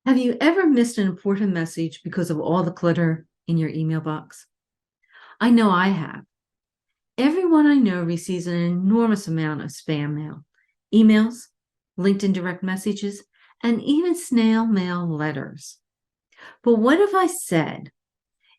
Have you ever missed an important message because of all the clutter in your email box? I know I have. Everyone I know receives an enormous amount of spam mail, emails, LinkedIn direct messages, and even snail mail letters. But what if I said,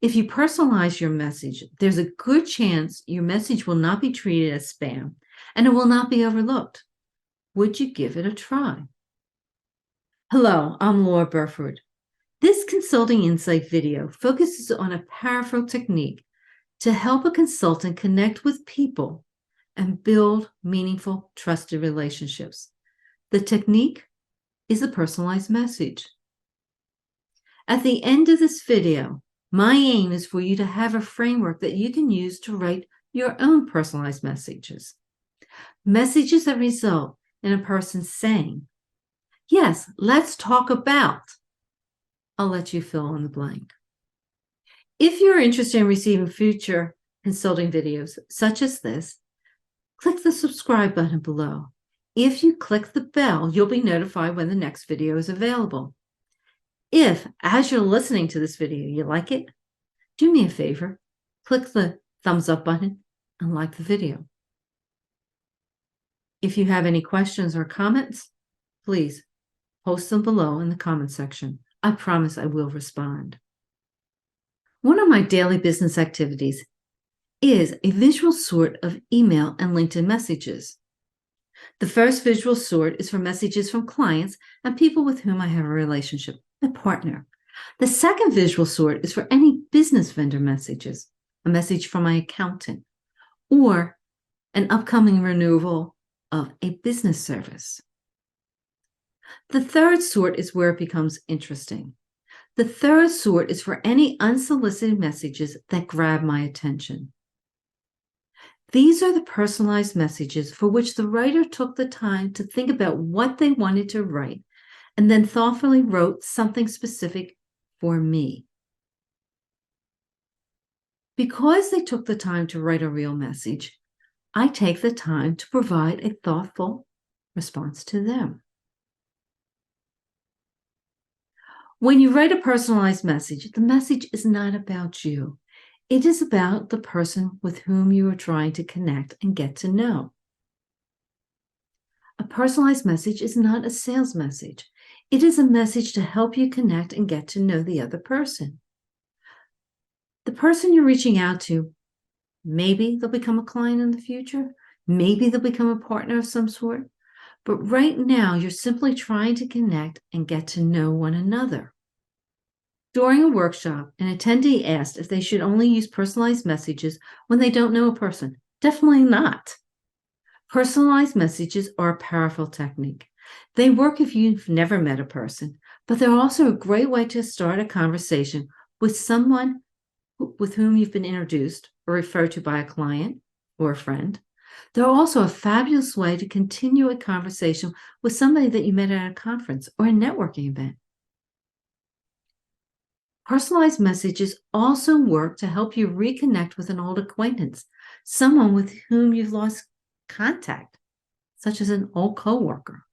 if you personalize your message, there's a good chance your message will not be treated as spam and it will not be overlooked? Would you give it a try? Hello, I'm Laura Burford. This Consulting Insight video focuses on a powerful technique to help a consultant connect with people and build meaningful, trusted relationships. The technique is a personalized message. At the end of this video, my aim is for you to have a framework that you can use to write your own personalized messages. Messages that result in a person saying, "Yes, let's talk about." I'll let you fill in the blank. If you're interested in receiving future consulting videos such as this, click the subscribe button below. If you click the bell, you'll be notified when the next video is available. If, as you're listening to this video, you like it, do me a favor, click the thumbs up button and like the video. If you have any questions or comments, please post them below in the comment section. I promise I will respond. One of my daily business activities is a visual sort of email and LinkedIn messages. The first visual sort is for messages from clients and people with whom I have a relationship, a partner. The second visual sort is for any business vendor messages, a message from my accountant, or an upcoming renewal of a business service. The third sort is where it becomes interesting. The third sort is for any unsolicited messages that grab my attention. These are the personalized messages for which the writer took the time to think about what they wanted to write and then thoughtfully wrote something specific for me. Because they took the time to write a real message, I take the time to provide a thoughtful response to them. When you write a personalized message, the message is not about you. It is about the person with whom you are trying to connect and get to know. A personalized message is not a sales message. It is a message to help you connect and get to know the other person. The person you're reaching out to, maybe they'll become a client in the future. Maybe they'll become a partner of some sort. But right now, you're simply trying to connect and get to know one another. During a workshop, an attendee asked if they should only use personalized messages when they don't know a person. Definitely not. Personalized messages are a powerful technique. They work if you've never met a person, but they're also a great way to start a conversation with someone with whom you've been introduced or referred to by a client or a friend. They're also a fabulous way to continue a conversation with somebody that you met at a conference or a networking event. Personalized messages also work to help you reconnect with an old acquaintance, someone with whom you've lost contact, such as an old coworker.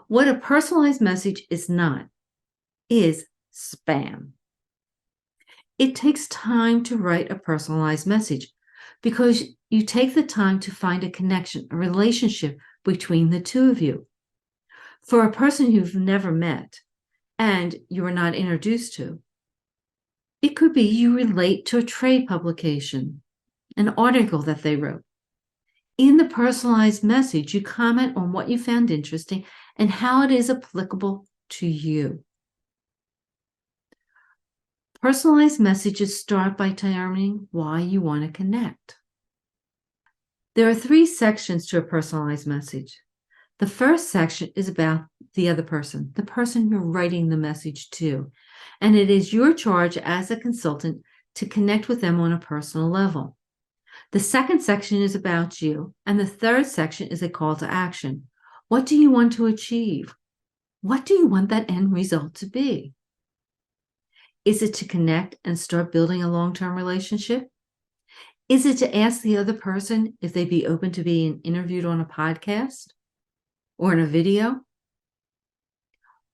What a personalized message is not is spam. It takes time to write a personalized message because you take the time to find a connection, a relationship between the two of you. For a person you've never met and you are not introduced to, it could be you relate to a trade publication, an article that they wrote. In the personalized message, you comment on what you found interesting and how it is applicable to you. Personalized messages start by determining why you want to connect. There are 3 sections to a personalized message. The first section is about the other person, the person you're writing the message to, and it is your charge as a consultant to connect with them on a personal level. The second section is about you, and the third section is a call to action. What do you want to achieve? What do you want that end result to be? Is it to connect and start building a long-term relationship? Is it to ask the other person if they'd be open to being interviewed on a podcast or in a video?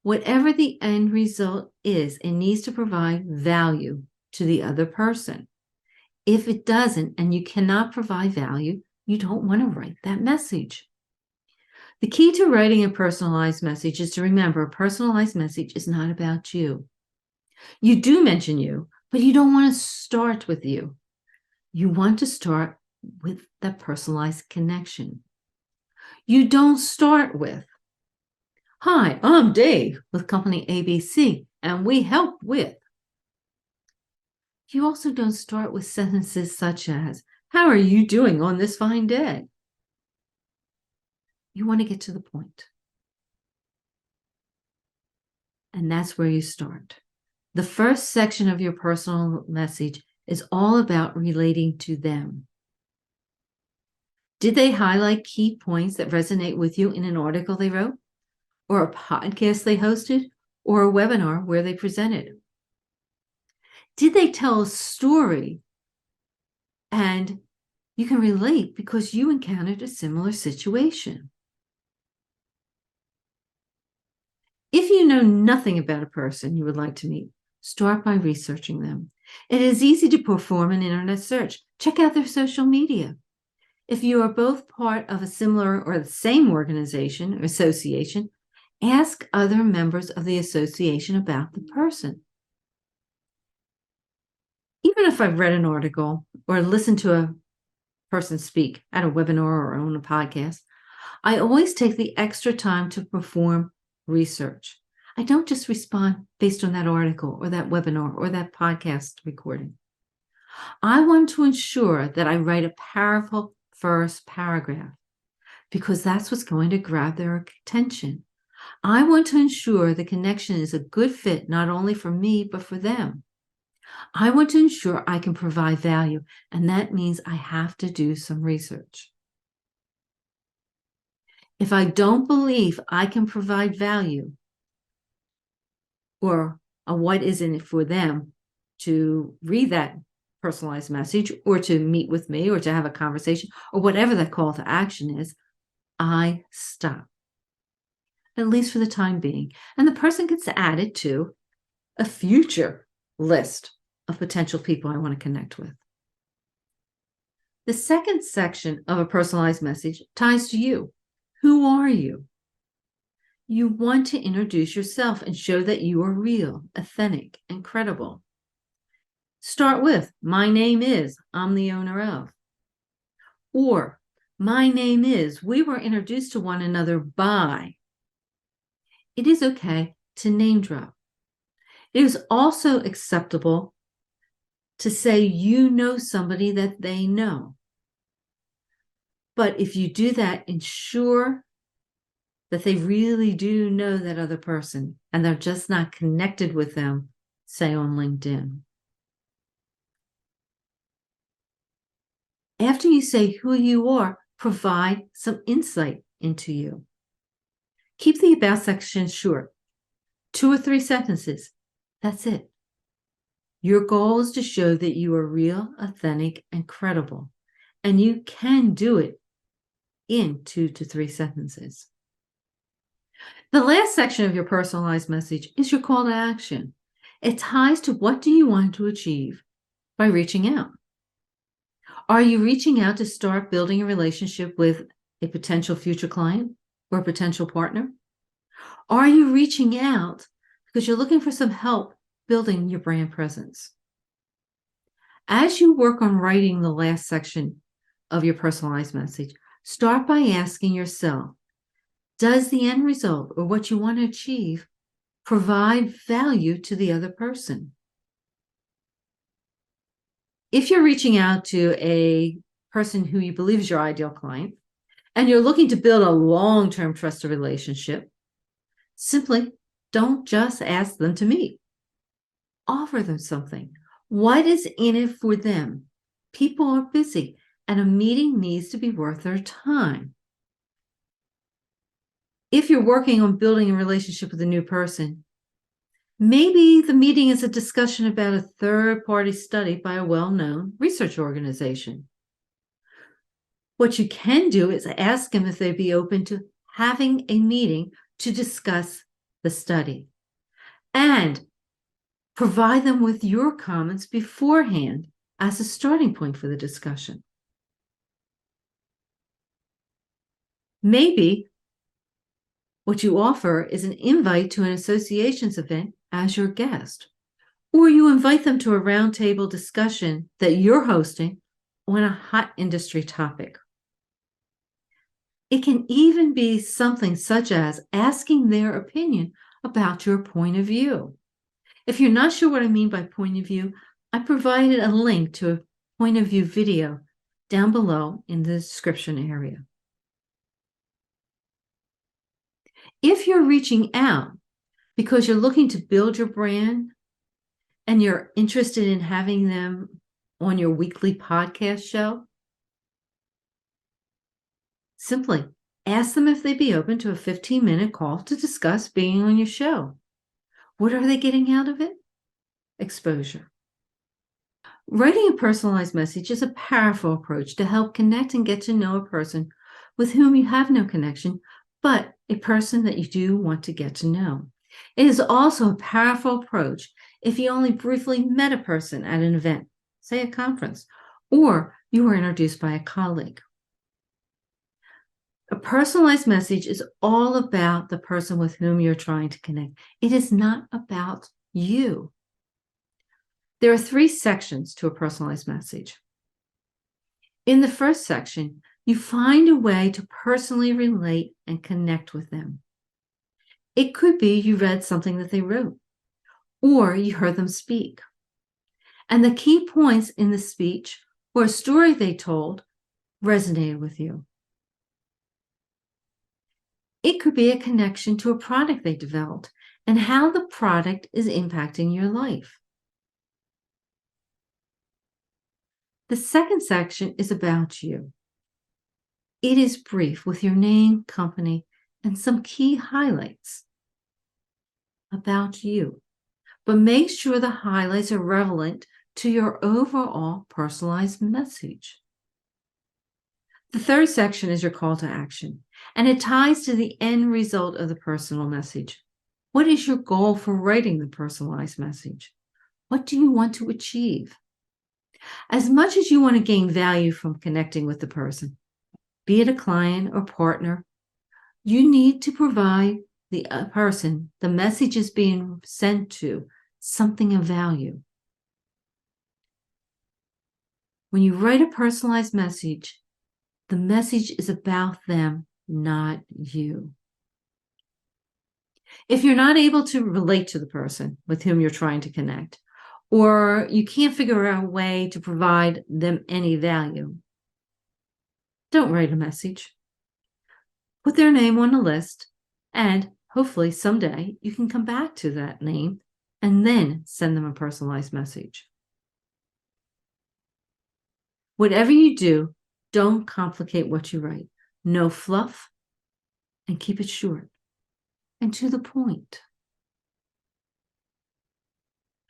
Whatever the end result is, it needs to provide value to the other person. If it doesn't, and you cannot provide value, you don't want to write that message. The key to writing a personalized message is to remember a personalized message is not about you. You do mention you, but you don't want to start with you. You want to start with that personalized connection. You don't start with, "Hi, I'm Dave with company ABC, and we help with." You also don't start with sentences such as, "How are you doing on this fine day?" You want to get to the point. And that's where you start. The first section of your personal message is all about relating to them. Did they highlight key points that resonate with you in an article they wrote, or a podcast they hosted, or a webinar where they presented? Did they tell a story and you can relate because you encountered a similar situation? If you know nothing about a person you would like to meet, start by researching them. It is easy to perform an internet search. Check out their social media. If you are both part of a similar or the same organization or association, ask other members of the association about the person. Even if I've read an article or listened to a person speak at a webinar or on a podcast, I always take the extra time to perform research. I don't just respond based on that article or that webinar or that podcast recording. I want to ensure that I write a powerful first paragraph because that's what's going to grab their attention. I want to ensure the connection is a good fit, not only for me, but for them. I want to ensure I can provide value, and that means I have to do some research. If I don't believe I can provide value or what is in it for them to read that personalized message or to meet with me or to have a conversation or whatever that call to action is, I stop, at least for the time being. And the person gets added to a future list of potential people I want to connect with. The second section of a personalized message ties to you. Who are you? You want to introduce yourself and show that you are real, authentic, and credible. Start with, "My name is, I'm the owner of." Or, "My name is, we were introduced to one another by." It is okay to name drop. It is also acceptable to say you know somebody that they know. But if you do that, ensure that they really do know that other person and they're just not connected with them, say on LinkedIn. After you say who you are, provide some insight into you. Keep the about section short, 2 or 3 sentences. That's it. Your goal is to show that you are real, authentic, and credible, and you can do it in 2 to 3 sentences. The last section of your personalized message is your call to action. It ties to what do you want to achieve by reaching out. Are you reaching out to start building a relationship with a potential future client or a potential partner? Are you reaching out because you're looking for some help building your brand presence? As you work on writing the last section of your personalized message, start by asking yourself, does the end result or what you want to achieve provide value to the other person? If you're reaching out to a person who you believe is your ideal client and you're looking to build a long-term trusted relationship, simply don't just ask them to meet. Offer them something. What is in it for them? People are busy and a meeting needs to be worth their time. If you're working on building a relationship with a new person, maybe the meeting is a discussion about a third-party study by a well-known research organization. What you can do is ask them if they'd be open to having a meeting to discuss the study, and provide them with your comments beforehand as a starting point for the discussion. Maybe what you offer is an invite to an association's event as your guest, or you invite them to a roundtable discussion that you're hosting on a hot industry topic. It can even be something such as asking their opinion about your point of view. If you're not sure what I mean by point of view, I provided a link to a point of view video down below in the description area. If you're reaching out because you're looking to build your brand and you're interested in having them on your weekly podcast show, simply ask them if they'd be open to a 15-minute call to discuss being on your show. What are they getting out of it? Exposure. Writing a personalized message is a powerful approach to help connect and get to know a person with whom you have no connection, but a person that you do want to get to know. It is also a powerful approach if you only briefly met a person at an event, say a conference, or you were introduced by a colleague. A personalized message is all about the person with whom you're trying to connect. It is not about you. There are 3 sections to a personalized message. In the first section, you find a way to personally relate and connect with them. It could be you read something that they wrote, or you heard them speak, and the key points in the speech or a story they told resonated with you. It could be a connection to a product they developed and how the product is impacting your life. The second section is about you. It is brief with your name, company, and some key highlights about you, but make sure the highlights are relevant to your overall personalized message. The third section is your call to action, and it ties to the end result of the personal message. What is your goal for writing the personalized message? What do you want to achieve? As much as you want to gain value from connecting with the person, be it a client or partner, you need to provide the person the message is being sent to something of value. When you write a personalized message, the message is about them, not you. If you're not able to relate to the person with whom you're trying to connect, or you can't figure out a way to provide them any value, don't write a message. Put their name on a list, and hopefully someday you can come back to that name and then send them a personalized message. Whatever you do, don't complicate what you write. No fluff, and keep it short and to the point.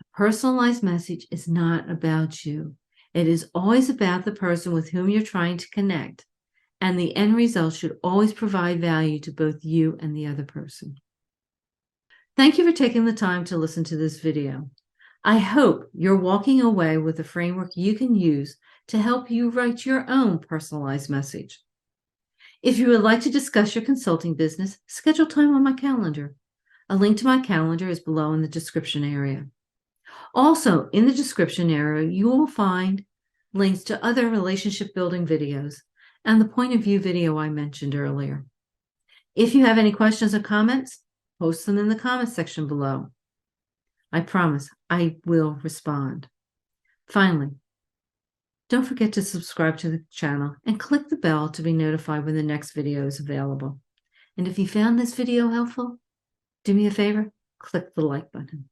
A personalized message is not about you. It is always about the person with whom you're trying to connect, and the end result should always provide value to both you and the other person. Thank you for taking the time to listen to this video. I hope you're walking away with a framework you can use to help you write your own personalized message. If you would like to discuss your consulting business, schedule time on my calendar. A link to my calendar is below in the description area. Also, in the description area, you will find links to other relationship building videos and the point of view video I mentioned earlier. If you have any questions or comments, post them in the comments section below. I promise I will respond. Finally, don't forget to subscribe to the channel and click the bell to be notified when the next video is available. And if you found this video helpful, do me a favor, click the like button.